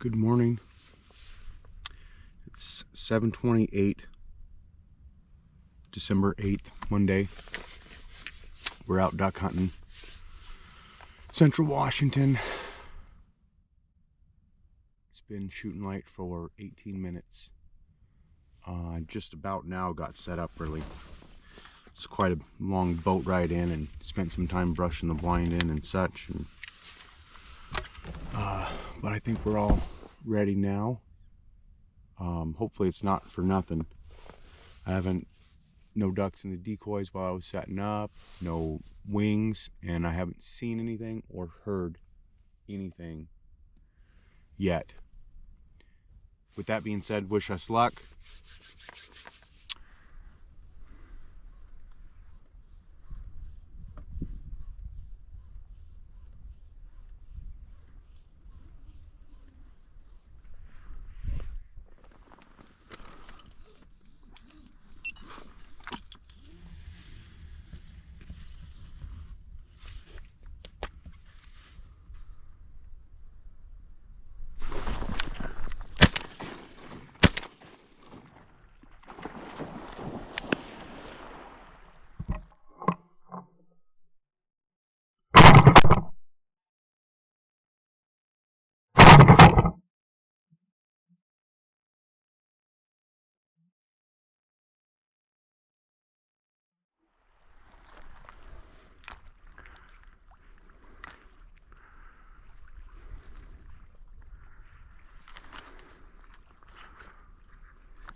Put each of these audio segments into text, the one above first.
Good morning. It's 7/28, December 8th, Monday. We're out duck hunting, Central Washington. It's been shooting light for 18 minutes. Just about now got set up really. It's quite a long boat ride in and spent some time brushing the blind in and such. But I think we're all ready now. Hopefully it's not for nothing. No ducks in the decoys while I was setting up, no wings, and I haven't seen anything or heard anything yet. With that being said, wish us luck.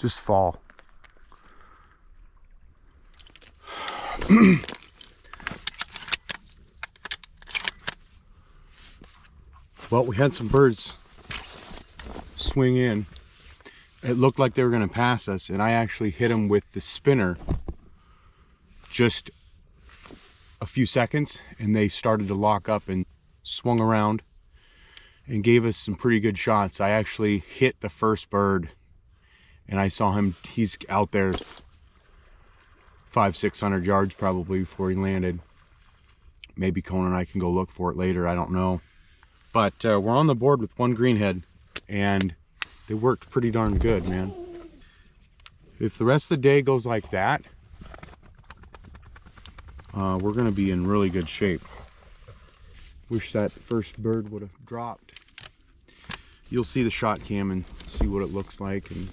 Just fall. Well, we had some birds swing in. It looked like they were going to pass us, and I actually hit them with the spinner just a few seconds, and they started to lock up and swung around and gave us some pretty good shots. I actually hit the first bird, and I saw him, he's out there 500-600 yards probably before he landed. Maybe Kona and I can go look for it later, I don't know. But we're on the board with one greenhead, and they worked pretty darn good, man. If the rest of the day goes like that, we're gonna be in really good shape. Wish that first bird would have dropped. You'll see the shot cam and see what it looks like. And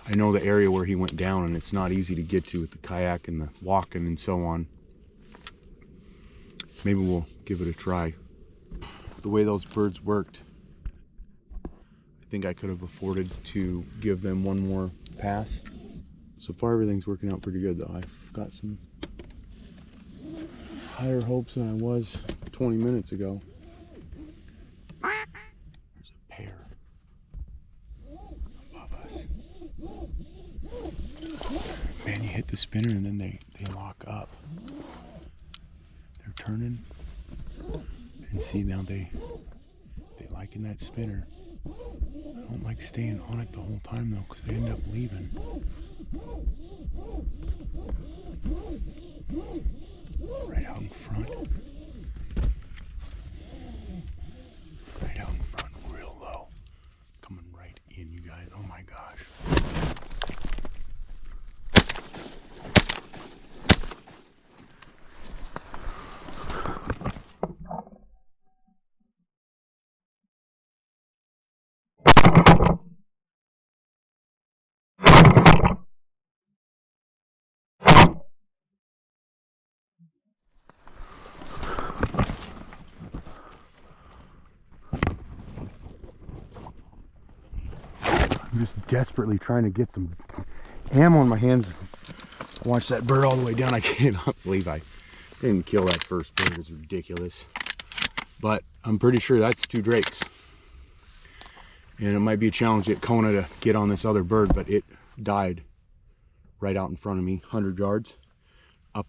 I know the area where he went down, and it's not easy to get to with the kayak and the walking and so on. Maybe we'll give it a try. The way those birds worked, I think I could have afforded to give them one more pass. So far everything's working out pretty good though. I've got some higher hopes than I was 20 minutes ago. There's a pair above us. Man, you hit the spinner and then they lock up. They're turning, and see now they liking that spinner. I don't like staying on it the whole time though, because they end up leaving. Right out in front. Right out in front, real low. Coming right in, you guys. Oh my gosh. I'm just desperately trying to get some ammo in my hands. I watched that bird all the way down. I cannot believe I didn't kill that first bird. It's ridiculous. But I'm pretty sure that's 2 drakes. And it might be a challenge at Kona to get on this other bird, but it died right out in front of me, 100 yards.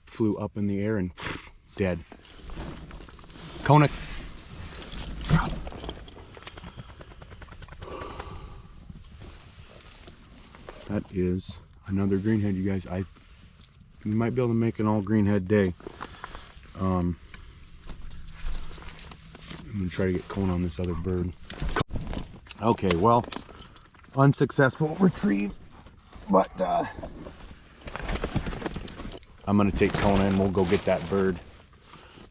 Flew up in the air and dead. Kona. That is another greenhead, you guys. We might be able to make an all greenhead day. I'm gonna try to get Kona on this other bird. Okay, well, unsuccessful retrieve, but I'm gonna take Kona and we'll go get that bird.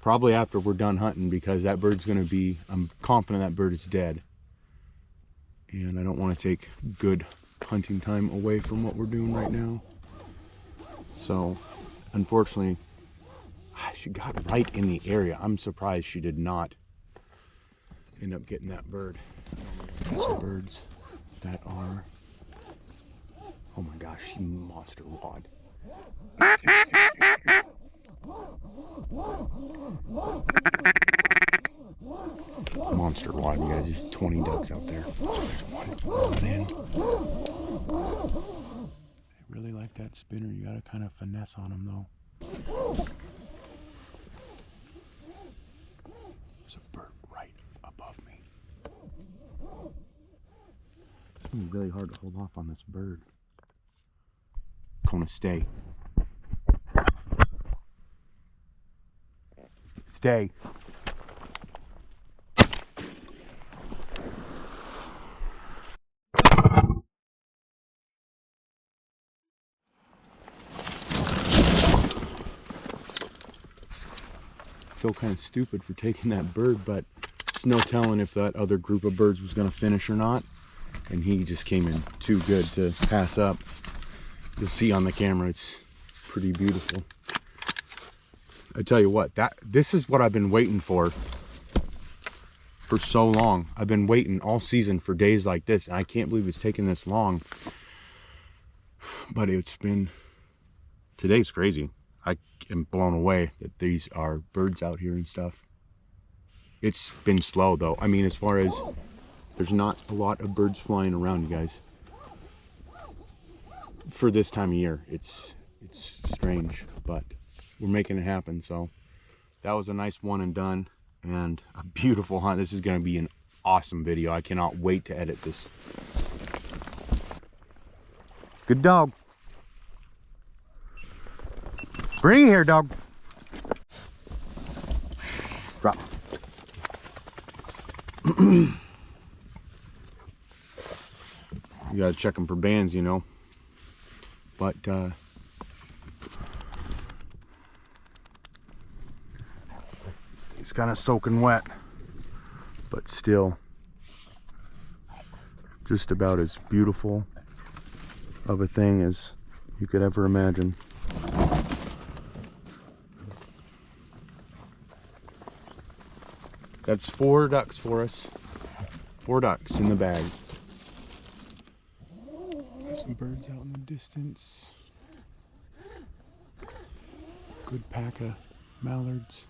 Probably after we're done hunting, because that bird's gonna be, I'm confident that bird is dead. And I don't want to take good hunting time away from what we're doing right now. So, unfortunately, she got right in the area. I'm surprised she did not end up getting that bird. Got some birds that are, oh my gosh, monster wad. Monster wad, you guys. There's 20 ducks out there. There's one in. I really like that spinner. You gotta kind of finesse on them though. There's a bird right above me. It's gonna be really hard to hold off on this bird. Kona, stay. Stay. I feel kind of stupid for taking that bird, but there's no telling if that other group of birds was going to finish or not. And he just came in too good to pass up. You'll see on the camera, it's pretty beautiful. I tell you what, this is what I've been waiting for so long. I've been waiting all season for days like this, and I can't believe it's taken this long. But it's been, today's crazy. I am blown away that these are birds out here and stuff. It's been slow though. I mean, as far as, there's not a lot of birds flying around, you guys. For this time of year, it's strange, but we're making it happen. So that was a nice one and done, and a beautiful hunt. This is going to be an awesome video. I cannot wait to edit this. Good dog. Bring it here, dog. Drop. You gotta check them for bands, you know. But it's kind of soaking wet, but still just about as beautiful of a thing as you could ever imagine. That's 4 ducks for us. 4 ducks in the bag. Got some birds out in the distance. Good pack of mallards.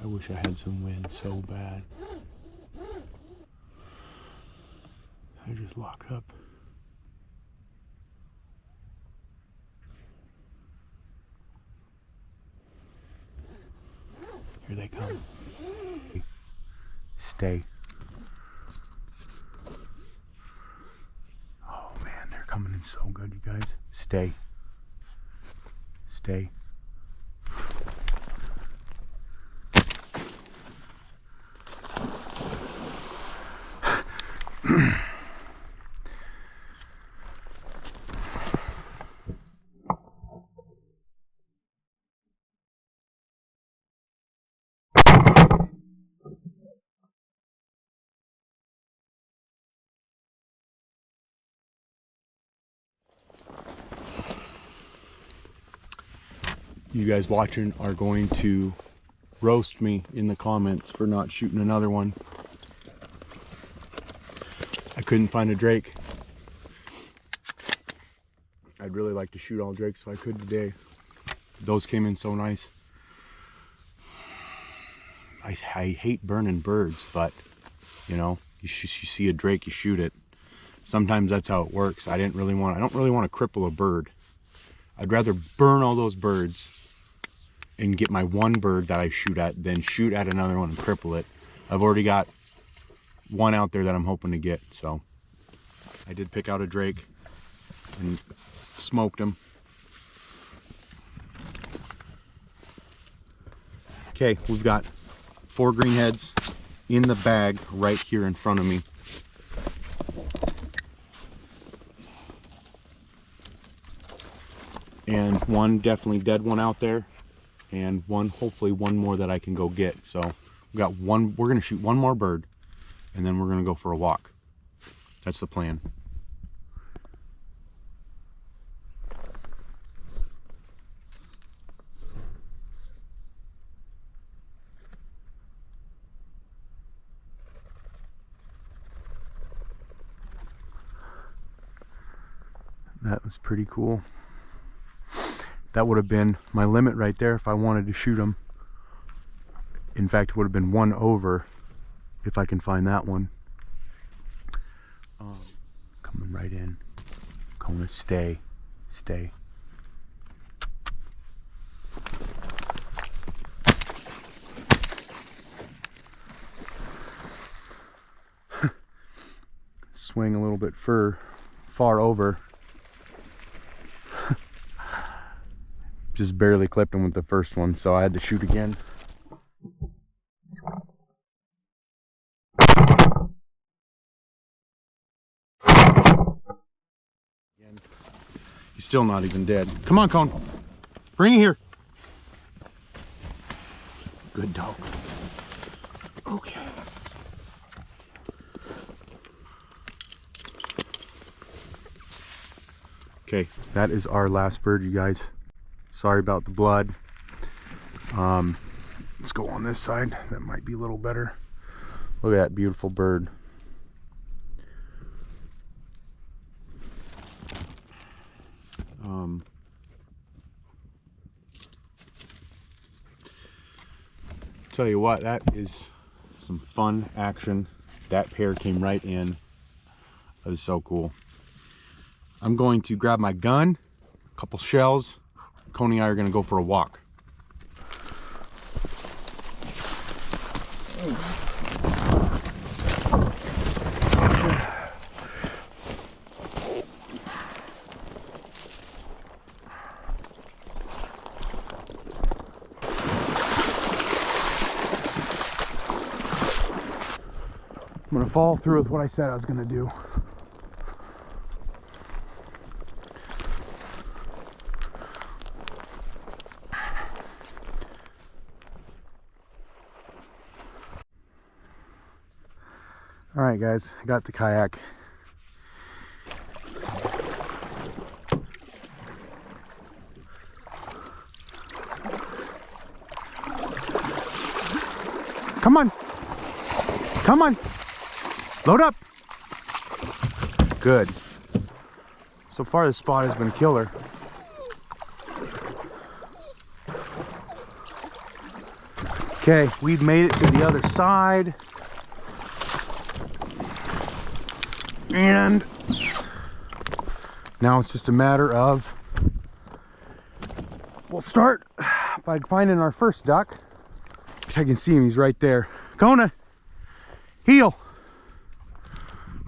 I wish I had some wind so bad. I just locked up. Here they come. Stay. Oh man, they're coming in so good, you guys. Stay. Stay. You guys watching are going to roast me in the comments for not shooting another one. I couldn't find a drake. I'd really like to shoot all drakes if I could today. Those came in so nice. I hate burning birds, but you know, you see a drake, you shoot it. Sometimes that's how it works. I don't really want to cripple a bird. I'd rather burn all those birds and get my one bird that I shoot at than shoot at another one and cripple it. I've already got one out there that I'm hoping to get, so I did pick out a drake, and Smoked them. Okay, we've got 4 greenheads in the bag right here in front of me. And one definitely dead one out there, and one, hopefully one more that I can go get. So we got one, we're gonna shoot one more bird, and then we're gonna go for a walk. That's the plan. That was pretty cool. That would have been my limit right there if I wanted to shoot them. In fact, it would have been one over if I can find that one. Coming right in. Kona, stay. Stay. Swing a little bit far over. Just barely clipped him with the first one, so I had to shoot again. He's still not even dead. Come on, Cone. Bring it here. Good dog. Okay. Okay, that is our last bird, you guys. Sorry about the blood. Let's go on this side. That might be a little better. Look at that beautiful bird. Tell you what, that is some fun action. That pair came right in. That was so cool. I'm going to grab my gun, a couple shells. Coney and I are going to go for a walk. I'm going to follow through with what I said I was going to do. All right, guys, I got the kayak. Come on. Come on. Load up. Good. So far, this spot has been killer. Okay, we've made it to the other side. And now it's just a matter of, we'll start by finding our first duck. I can see him, he's right there. Kona, heel,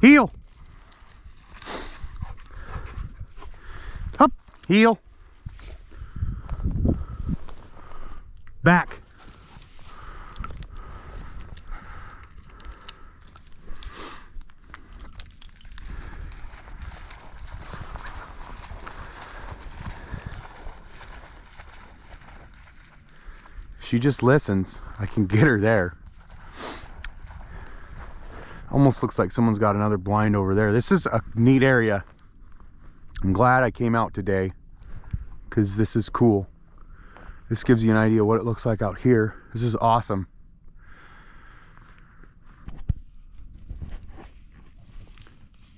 heel, up, heel, back. She just listens. I can get her there. Almost looks like someone's got another blind over there. This is a neat area. I'm glad I came out today because this is cool. This gives you an idea what it looks like out here. This is awesome.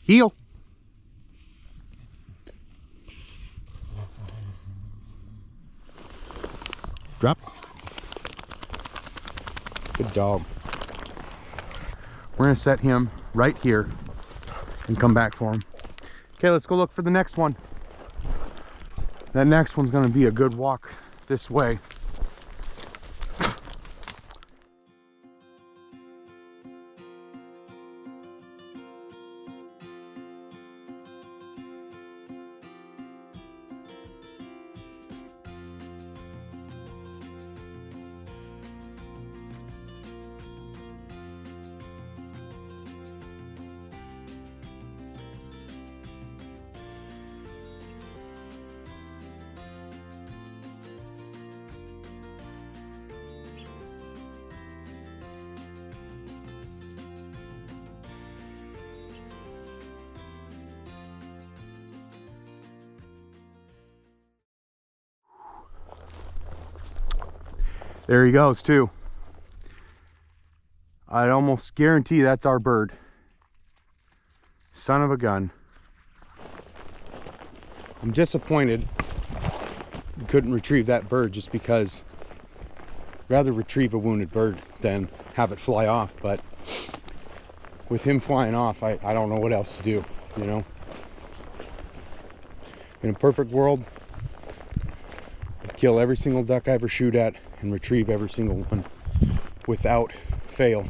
Heel. Drop. Good dog. We're gonna set him right here and come back for him. Okay, let's go look for the next one. That next one's gonna be a good walk this way. There he goes too. I'd almost guarantee that's our bird. Son of a gun. I'm disappointed we couldn't retrieve that bird, just because I'd rather retrieve a wounded bird than have it fly off. But with him flying off, I don't know what else to do, you know. In a perfect world, I'd kill every single duck I ever shoot at and retrieve every single one without fail.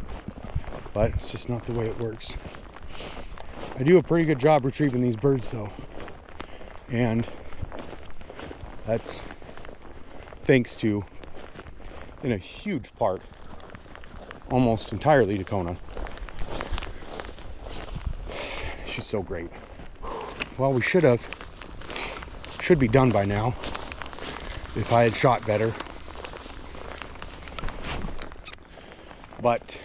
But it's just not the way it works. I do a pretty good job retrieving these birds though. And that's thanks to, in a huge part, almost entirely to Kona. She's so great. Well, we should be done by now if I had shot better. But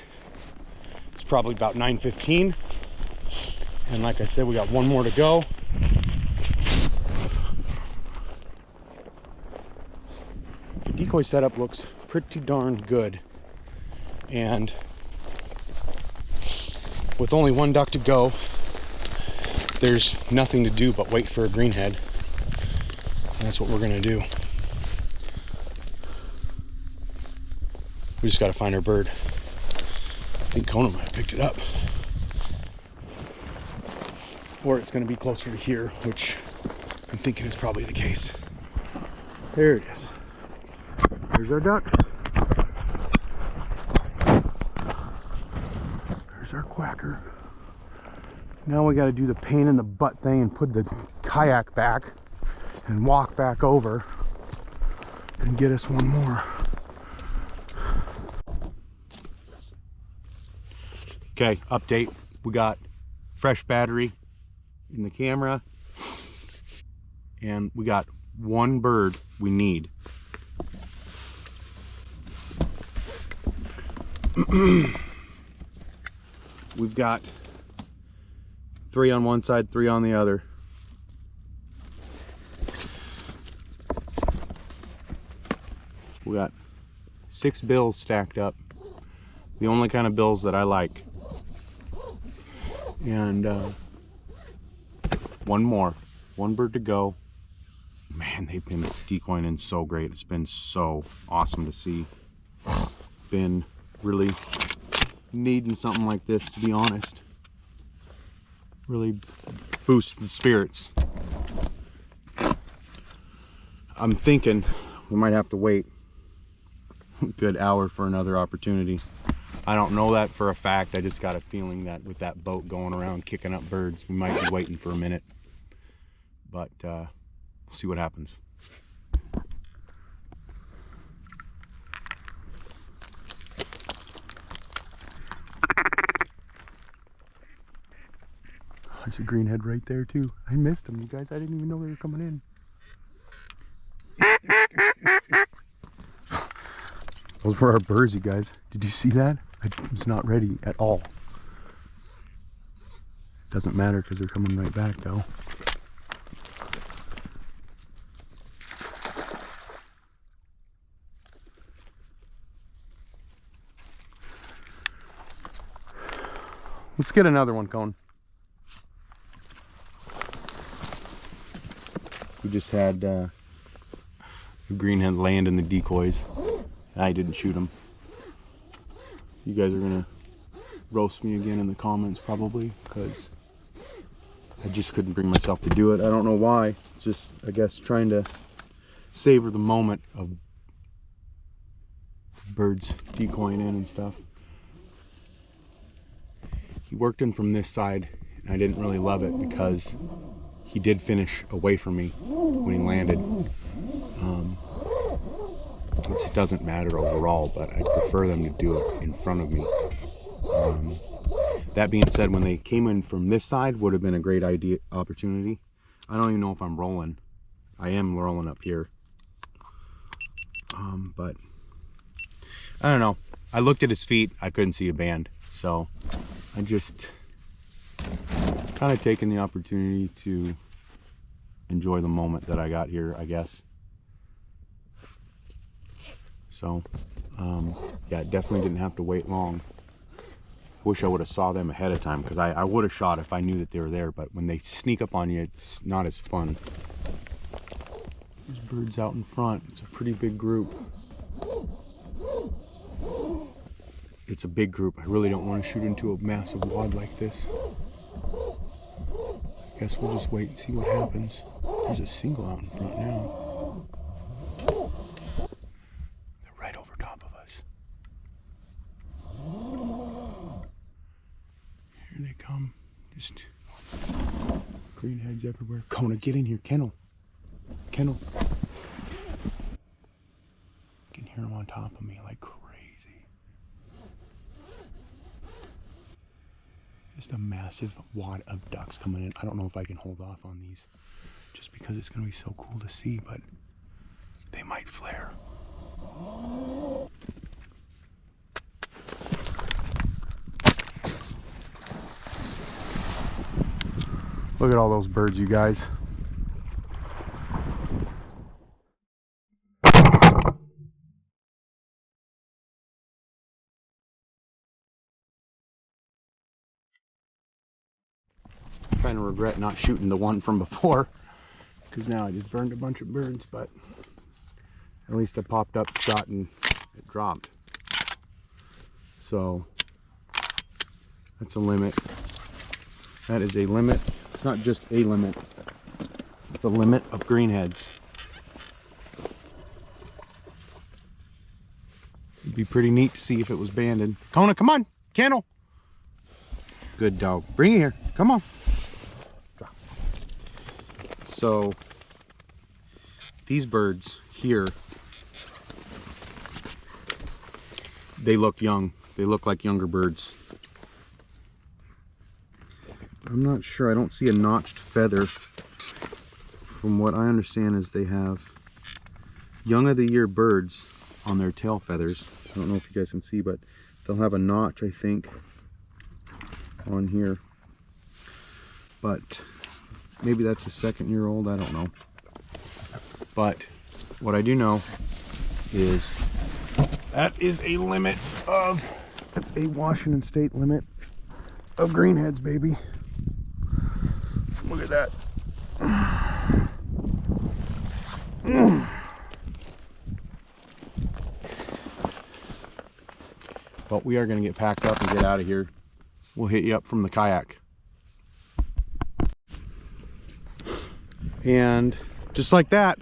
it's probably about 9:15. And like I said, we got one more to go. The decoy setup looks pretty darn good. And with only one duck to go, there's nothing to do but wait for a greenhead. And that's what we're gonna do. We just gotta find our bird. I think Kona might have picked it up. Or it's gonna be closer to here, which I'm thinking is probably the case. There it is. There's our duck. There's our quacker. Now we gotta do the pain in the butt thing and put the kayak back and walk back over and get us one more. Okay, update. We got fresh battery in the camera, and we got one bird we need. We've got 3 on one side, 3 on the other. We got 6 bills stacked up, the only kind of bills that I like. And one bird to go. Man, they've been decoying in so great. It's been so awesome to see. Been really needing something like this, to be honest. Really boosts the spirits. I'm thinking we might have to wait a good hour for another opportunity. I don't know that for a fact. I just got a feeling that with that boat going around kicking up birds, we might be waiting for a minute. But we'll see what happens. There's a greenhead right there too. I missed them, you guys. I didn't even know they were coming in. Those were our birds, you guys. Did you see that? I was not ready at all. Doesn't matter because they're coming right back though. Let's get another one, Cone. We just had a greenhead land in the decoys. I didn't shoot him. You guys are gonna roast me again in the comments probably, because I just couldn't bring myself to do it. I don't know why. It's just, I guess, trying to savor the moment of birds decoying in and stuff. He worked in from this side, and I didn't really love it because he did finish away from me when he landed. Which doesn't matter overall, but I prefer them to do it in front of me. That being said, when they came in from this side, would have been a great opportunity. I don't even know if I'm rolling. I am rolling up here. But I don't know. I looked at his feet. I couldn't see a band. So I just kind of taken the opportunity to enjoy the moment that I got here, I guess. So Yeah, it definitely didn't have to wait long. Wish I would have saw them ahead of time, because I would have shot if I knew that they were there, but when they sneak up on you, it's not as fun. There's birds out in front. It's a pretty big group. It's a big group. I really don't want to shoot into a massive wad like this. I guess we'll just wait and see what happens. There's a single out in front now. They're right over top of us. Here they come. Just green heads everywhere. Kona, get in here. Kennel. Kennel. I can hear them on top of me like crazy. Just a massive wad of ducks coming in. I don't know if I can hold off on these just because it's going to be so cool to see, but they might flare. Look at all those birds, you guys. Kind of regret not shooting the one from before, because now I just burned a bunch of birds, but at least I popped up, shot, and it dropped. So that's a limit. That is a limit. It's not just a limit, it's a limit of greenheads. It'd be pretty neat to see if it was banded. Kona, come on, kennel. Good dog. Bring it here. Come on. So these birds here, they look young. They look like younger birds. I'm not sure. I don't see a notched feather. From what I understand is they have young of the year birds on their tail feathers. I don't know if you guys can see, but they'll have a notch, I think, on here. But maybe that's a second-year-old, I don't know. But what I do know is that is a limit of, a Washington State limit of greenheads, baby. Look at that. But we are going to get packed up and get out of here. We'll hit you up from the kayak. And just like that,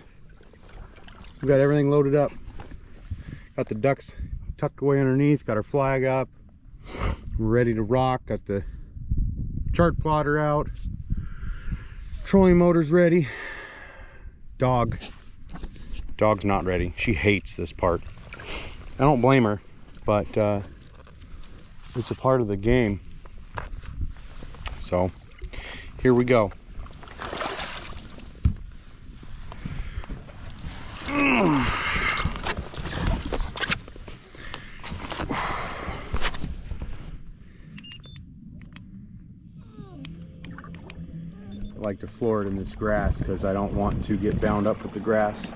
we got everything loaded up. Got the ducks tucked away underneath, got our flag up. We're ready to rock. Got the chart plotter out. Trolling motor's ready. Dog's not ready. She hates this part. I don't blame her, but it's a part of the game. So here we go. I like to floor it in this grass because I don't want to get bound up with the grass.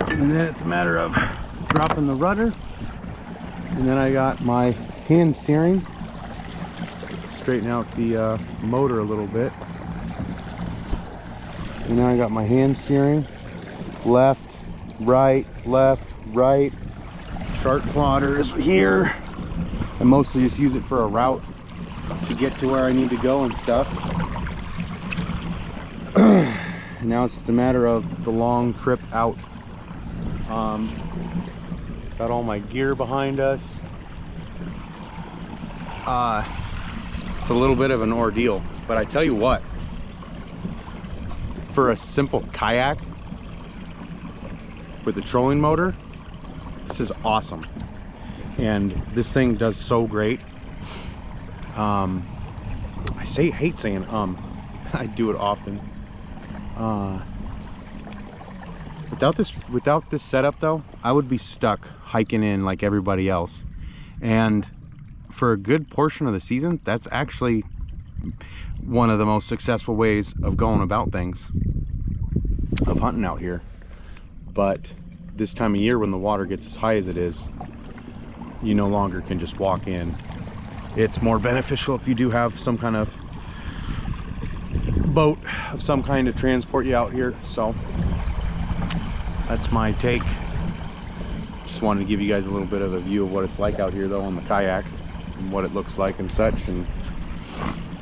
And then it's a matter of dropping the rudder, and then I got my hand steering, straighten out the motor a little bit, and now I got my hand steering, left, right, chart plotter is here. I mostly just use it for a route to get to where I need to go and stuff. Now it's just a matter of the long trip out. Got all my gear behind us. It's a little bit of an ordeal, but I tell you what, for a simple kayak with a trolling motor, this is awesome. And this thing does so great. I hate saying I do it often. Without this setup though, I would be stuck hiking in like everybody else. And for a good portion of the season, that's actually one of the most successful ways of going about things. of hunting out here. But this time of year when the water gets as high as it is, you no longer can just walk in. It's more beneficial if you do have some kind of boat of some kind to transport you out here. So that's my take. Just wanted to give you guys a little bit of a view of what it's like out here though on the kayak and what it looks like and such. And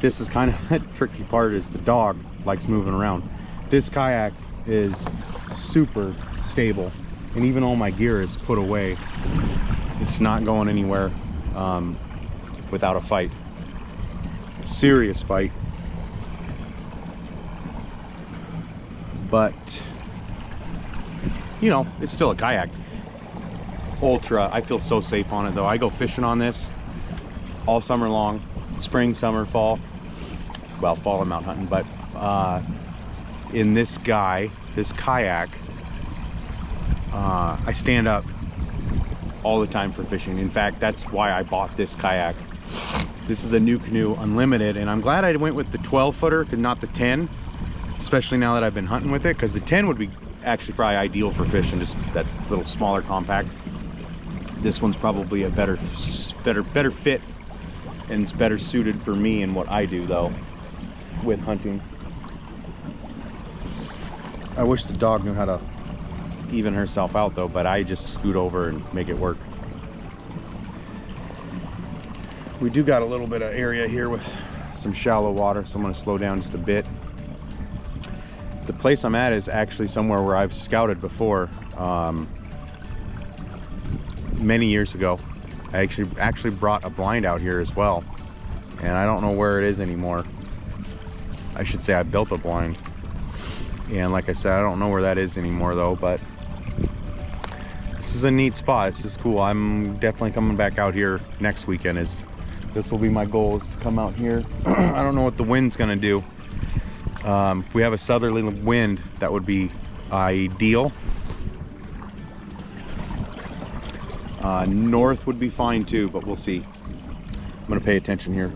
this is kind of the tricky part, is the dog likes moving around. This kayak is super stable, and even all my gear is put away. It's not going anywhere without a fight. Serious fight. But you know, it's still a kayak. Ultra, I feel so safe on it though. I go fishing on this all summer long, spring, summer, fall. Well, fall I'm out hunting, but in this kayak, I stand up all the time for fishing. In fact, that's why I bought this kayak. This is a new canoe, unlimited, and I'm glad I went with the 12-footer and not the 10, especially now that I've been hunting with it, because the 10 would be actually probably ideal for fishing, just that little smaller compact. This one's probably a better fit, and it's better suited for me and what I do though with hunting. I wish the dog knew how to even herself out though, but I just scoot over and make it work. We do got a little bit of area here with some shallow water, so I'm going to slow down just a bit. The place I'm at is actually somewhere where I've scouted before. Many years ago, I actually brought a blind out here as well, and I don't know where it is anymore. I should say I built a blind, and like I said, I don't know where that is anymore though. But this is a neat spot. This is cool. I'm definitely coming back out here next weekend. This will be my goal, is to come out here. I don't know what the wind's gonna do. If we have a southerly wind, that would be ideal. North would be fine too, but we'll see. I'm gonna pay attention here.